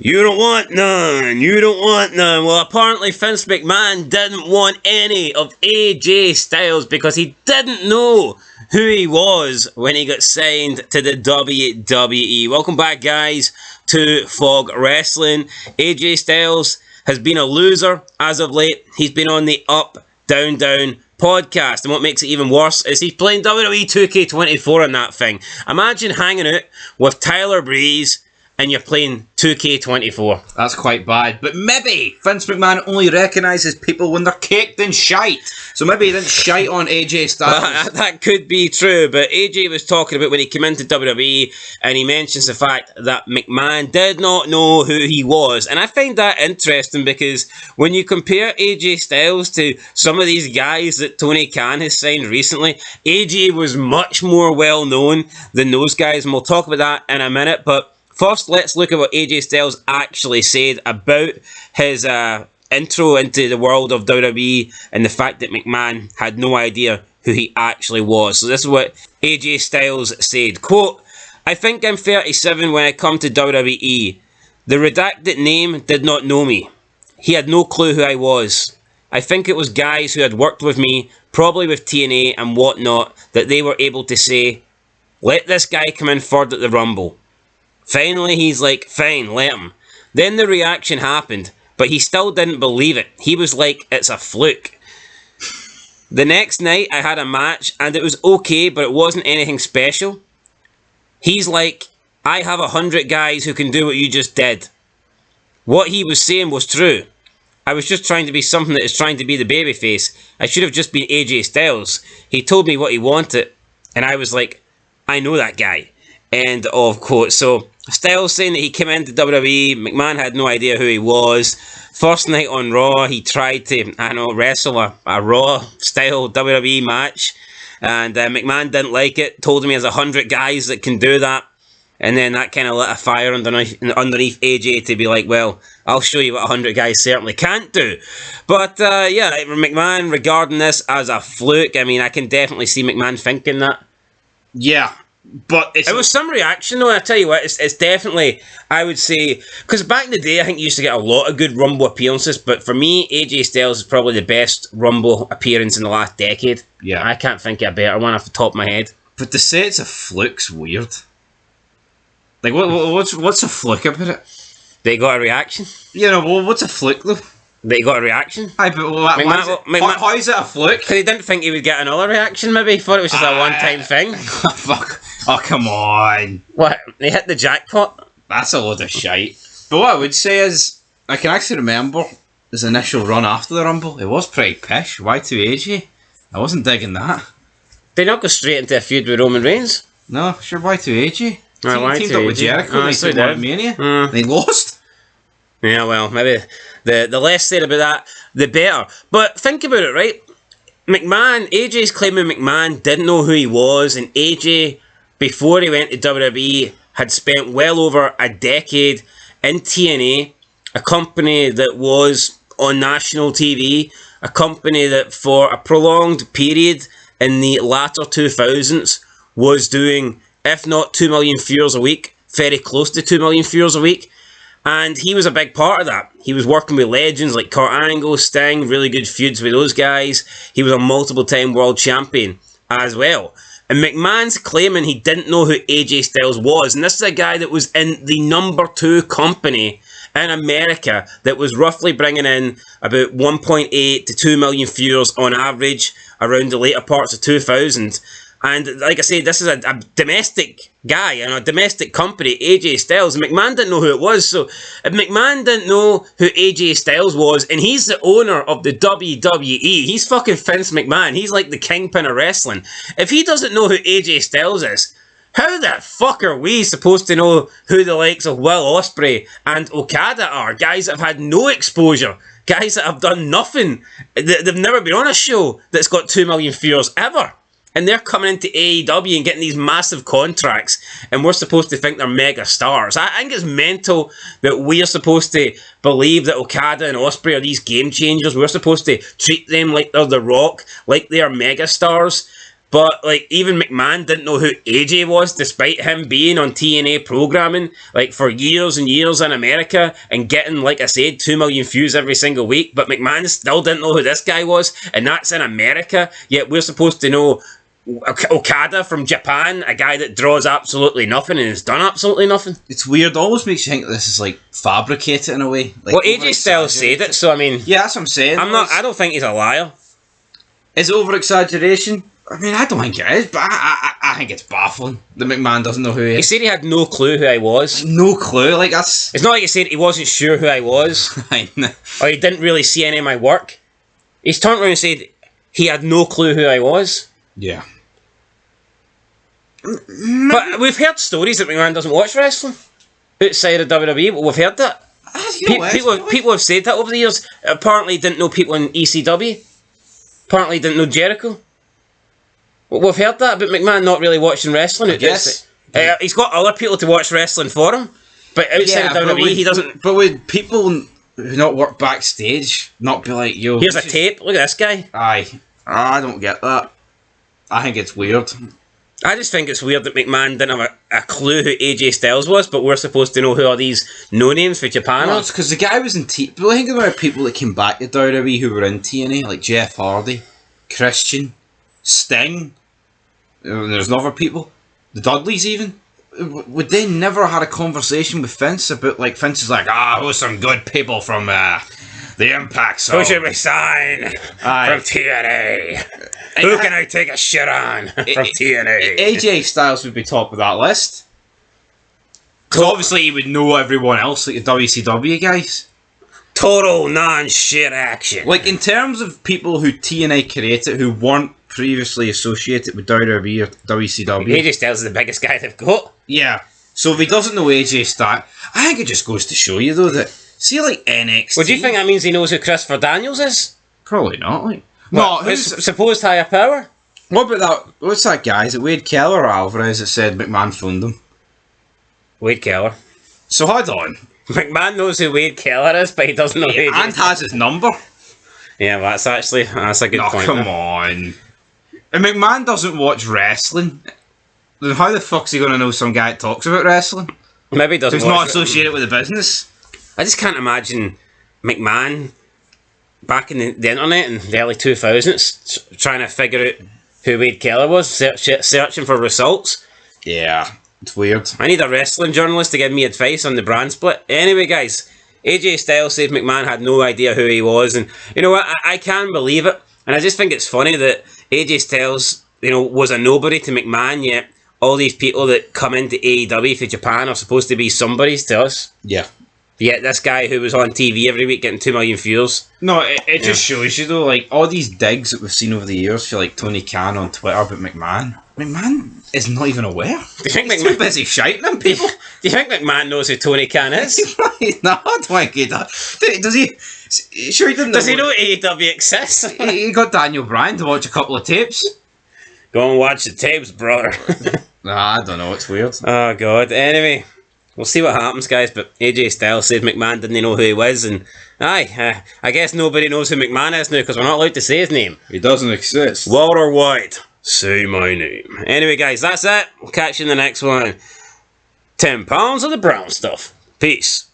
You don't want none. You don't want none. Well, apparently Vince McMahon didn't want any of AJ Styles because he didn't know who he was when he got signed to the WWE. Welcome back, guys, to Fog Wrestling. AJ Styles has been a loser as of late. He's been on the Up, Down, Down podcast, and what makes it even worse is he's playing WWE 2K24 on that thing. Imagine hanging out with Tyler Breeze and you're playing 2K24. That's quite bad. But maybe Vince McMahon only recognises people when they're caked in shite. So maybe he didn't shite on AJ Styles. That could be true, but AJ was talking about when he came into WWE, and he mentions the fact that McMahon did not know who he was. And I find that interesting because when you compare AJ Styles to some of these guys that Tony Khan has signed recently, AJ was much more well known than those guys, and we'll talk about that in a minute. But first, let's look at what AJ Styles actually said about his intro into the world of WWE and the fact that McMahon had no idea who he actually was. So this is what AJ Styles said. Quote, "I think I'm 37 when I come to WWE. The redacted name did not know me. He had no clue who I was. I think it was guys who had worked with me, probably with TNA and whatnot, that they were able to say, let this guy come in third at the Rumble. Finally, he's like, fine, let him. Then the reaction happened, but he still didn't believe it. He was like, it's a fluke. The next night, I had a match, and it was okay, but it wasn't anything special. He's like, I have 100 guys who can do what you just did. What he was saying was true. I was just trying to be something that is trying to be the babyface. I should have just been AJ Styles. He told me what he wanted, and I was like, I know that guy. End of quote. So, Styles saying that he came into WWE, McMahon had no idea who he was. First night on Raw, he tried to, wrestle a Raw-style WWE match, and McMahon didn't like it, told him he has 100 guys that can do that, and then that kind of lit a fire underneath AJ to be like, well, I'll show you what 100 guys certainly can't do. But, McMahon regarding this as a fluke, I mean, I can definitely see McMahon thinking that. Yeah. But it was some reaction though. I tell you what, it's definitely, I would say, because back in the day I think you used to get a lot of good Rumble appearances, but for me AJ Styles is probably the best Rumble appearance in the last decade. Yeah, I can't think of a better one off the top of my head. But to say it's a fluke's weird. Like what's a fluke about it? They got a reaction. What's a fluke though? They got a reaction. Aye, but how is it a fluke? Because he didn't think he would get another reaction. Maybe he thought it was just a one-time thing. Fuck. Oh, come on. What? They hit the jackpot? That's a load of shite. But what I would say is, I can actually remember his initial run after the Rumble. It was pretty pish. Y2AJ. I wasn't digging that. They not go straight into a feud with Roman Reigns? No, sure, Y2AJ. Y2AJ. Teamed up with Jericho. They did Mania. They lost. Yeah, well, maybe the less said about that, the better. But think about it, right? AJ's claiming McMahon didn't know who he was, and AJ, before he went to WWE, had spent well over a decade in TNA, a company that was on national TV, a company that for a prolonged period in the latter 2000s was doing, if not 2 million viewers a week, very close to 2 million viewers a week. And he was a big part of that. He was working with legends like Kurt Angle, Sting, really good feuds with those guys. He was a multiple-time world champion as well. And McMahon's claiming he didn't know who AJ Styles was. And this is a guy that was in the number 2 company in America that was roughly bringing in about 1.8 to 2 million viewers on average around the later parts of 2000. And like I said, this is a domestic guy and a domestic company, AJ Styles. McMahon didn't know who it was. So if McMahon didn't know who AJ Styles was, and he's the owner of the WWE, he's fucking Vince McMahon. He's like the kingpin of wrestling. If he doesn't know who AJ Styles is, how the fuck are we supposed to know who the likes of Will Ospreay and Okada are? Guys that have had no exposure. Guys that have done nothing. They've never been on a show that's got 2 million viewers ever. And they're coming into AEW and getting these massive contracts, and we're supposed to think they're mega stars. I think it's mental that we're supposed to believe that Okada and Ospreay are these game changers. We're supposed to treat them like they're The Rock, like they are mega stars. But, like, even McMahon didn't know who AJ was, despite him being on TNA programming, like, for years and years in America and getting, like I said, 2 million views every single week. But McMahon still didn't know who this guy was, and that's in America. Yet we're supposed to know Okada from Japan, a guy that draws absolutely nothing and has done absolutely nothing. It's weird. It almost makes you think this is, like, fabricated in a way. Like, well, AJ Styles said it, so I mean... Yeah, that's what I'm saying. I don't think he's a liar. Is it over-exaggeration? I mean, I don't think it is, but I think it's baffling that McMahon doesn't know who he is. He said he had no clue who I was. No clue, like that's... It's not like he said he wasn't sure who I was. Or he didn't really see any of my work. He's turned around and said he had no clue who I was. Yeah. But we've heard stories that McMahon doesn't watch wrestling outside of WWE. We've heard that. People have said that over the years. Apparently didn't know people in ECW. Apparently didn't know Jericho. We've heard that about McMahon not really watching wrestling. Yes. He's got other people to watch wrestling for him. But outside of WWE, he doesn't... But would people who not work backstage not be like, yo... Here's a tape. Look at this guy. Aye. I don't get that. I think it's weird. I just think it's weird that McMahon didn't have a clue who AJ Styles was, but we're supposed to know who are these no-names for Japan. No, it's because the guy was in TNA. But think about people that came back to WWE who were in TNA, like Jeff Hardy, Christian, Sting... There's other people, the Dudleys even. Would they never had a conversation with Vince about, like, Vince is like, who's some good people from the Impact zone? Who should we sign from TNA? Who can I take a shit on from TNA? AJ Styles would be top of that list. Because obviously he would know everyone else, like the WCW guys. Total non-shit action. Like, in terms of people who TNA created who weren't previously associated with WWE or WCW. AJ Styles is the biggest guy they've got. Yeah. So if he doesn't know AJ Styles, I think it just goes to show you, though, that... See, like, NXT... Well, do you think that means he knows who Christopher Daniels is? Probably not, like... What, who's supposed higher power? What about that... What's that guy? Is it Wade Keller or Alvarez that said McMahon phoned him? Wade Keller. So hold on. McMahon knows who Wade Keller is, but he doesn't know who AJ And has his number. Yeah, well, that's a good point. Come on. If McMahon doesn't watch wrestling, then how the fuck's he going to know some guy that talks about wrestling? Maybe he doesn't. Who's not associated with the business. I just can't imagine McMahon back in the internet in the early 2000s trying to figure out who Wade Keller was, searching for results. Yeah, it's weird. I need a wrestling journalist to give me advice on the brand split. Anyway, guys, AJ Styles said McMahon had no idea who he was, and you know what? I can't believe it. And I just think it's funny that AJ Styles, was a nobody to McMahon, yet all these people that come into AEW for Japan are supposed to be somebodies to us. Yeah. Yet this guy who was on TV every week getting 2 million views. No, it just shows you, though, like, all these digs that we've seen over the years for, like, Tony Khan on Twitter about McMahon. McMahon is not even aware. Do you think He's too busy shiting them people. Do you think McMahon knows who Tony Khan is? No, I don't think he does. Does he? Sure, he didn't. Does he know AEW exists? He got Daniel Bryan to watch a couple of tapes. Go and watch the tapes, brother. Nah, I don't know. It's weird. Oh, God. Anyway, we'll see what happens, guys. But AJ Styles said McMahon didn't know who he was. And, I guess nobody knows who McMahon is now because we're not allowed to say his name. He doesn't exist. Walter White. Say my name. Anyway, guys, that's it. We'll catch you in the next one. £10 of the brown stuff. Peace.